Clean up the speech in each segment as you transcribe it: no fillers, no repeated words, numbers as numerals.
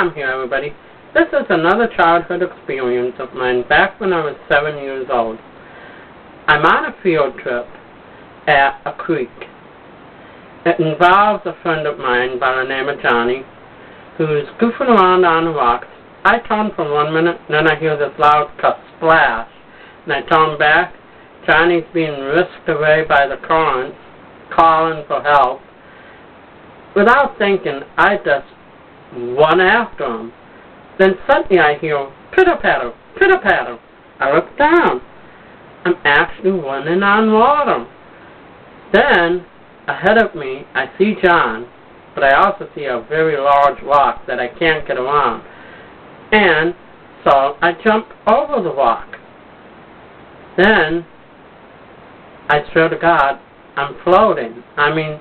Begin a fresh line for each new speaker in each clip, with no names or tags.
Tom here, everybody. This is another childhood experience of mine back when I was 7 years old. I'm on a field trip at a creek. It involves a friend of mine by the name of Johnny, who's goofing around on the rocks. I turn for 1 minute, and then I hear this loud splash, and I turn back. Johnny's being whisked away by the currents, calling for help. Without thinking, I just run after him. Then suddenly I hear pitter-patter, pitter-patter. I look down. I'm actually running on water. Then, ahead of me, I see John, but I also see a very large rock that I can't get around. And so I jump over the rock. Then, I swear to God, I'm floating. I mean,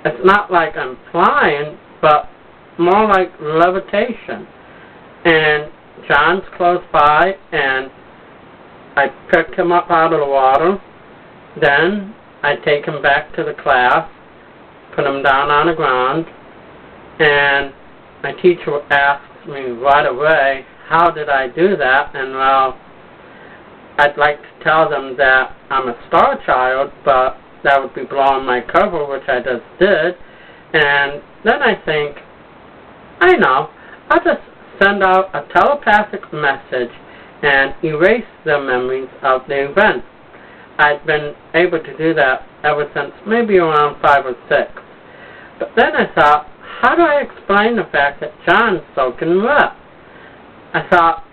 it's not like I'm flying, but more like levitation. And John's close by, and I picked him up out of the water. Then I take him back to the class, put him down on the ground, and my teacher asks me right away, how did I do that? And well, I'd like to tell them that I'm a star child, but that would be blowing my cover, which I just did. And then I think, I know, I'll just send out a telepathic message and erase the memories of the event. I'd been able to do that ever since maybe around 5 or 6. But then I thought, how do I explain the fact that John's soaking wet? I thought,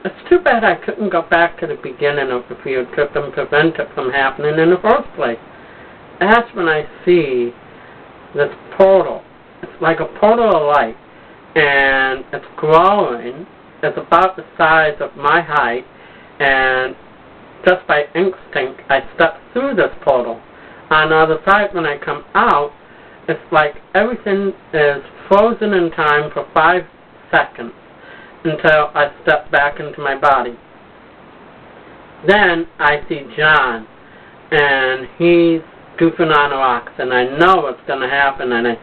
it's too bad I couldn't go back to the beginning of the field trip and prevent it from happening in the first place. That's when I see this portal. It's like a portal of light, and it's growing. It's about the size of my height, and just by instinct, I step through this portal. On the other side, when I come out, it's like everything is frozen in time for 5 seconds until I step back into my body. Then I see John, and he's goofing on the rocks, and I know what's going to happen, and I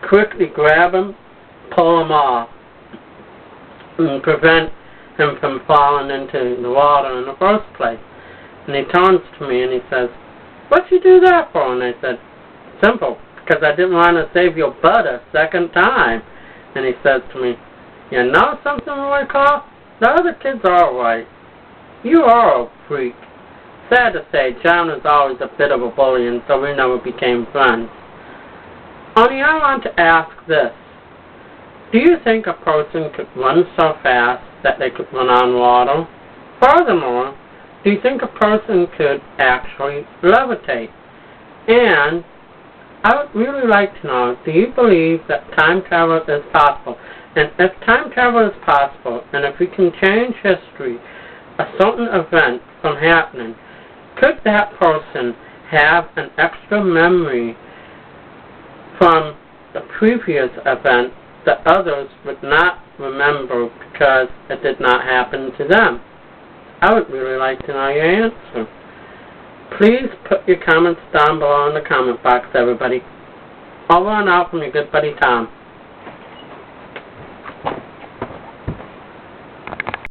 quickly grab him, pull him off, and prevent him from falling into the water in the first place. And he turns to me and he says, what'd you do that for? And I said, simple, because I didn't want to save your butt a second time. And he says to me, you know something, Roycroft? The other kids are alright. You are a freak. Sad to say, John was always a bit of a bully, and so we never became friends. Only I want to ask this. Do you think a person could run so fast that they could run on water? Furthermore, do you think a person could actually levitate? And I would really like to know, do you believe that time travel is possible? And if time travel is possible, and if we can change history, a certain event from happening, could that person have an extra memory from the previous event that others would not remember because it did not happen to them? I would really like to know your answer. Please put your comments down below in the comment box, everybody. Over and out from your good buddy Tom.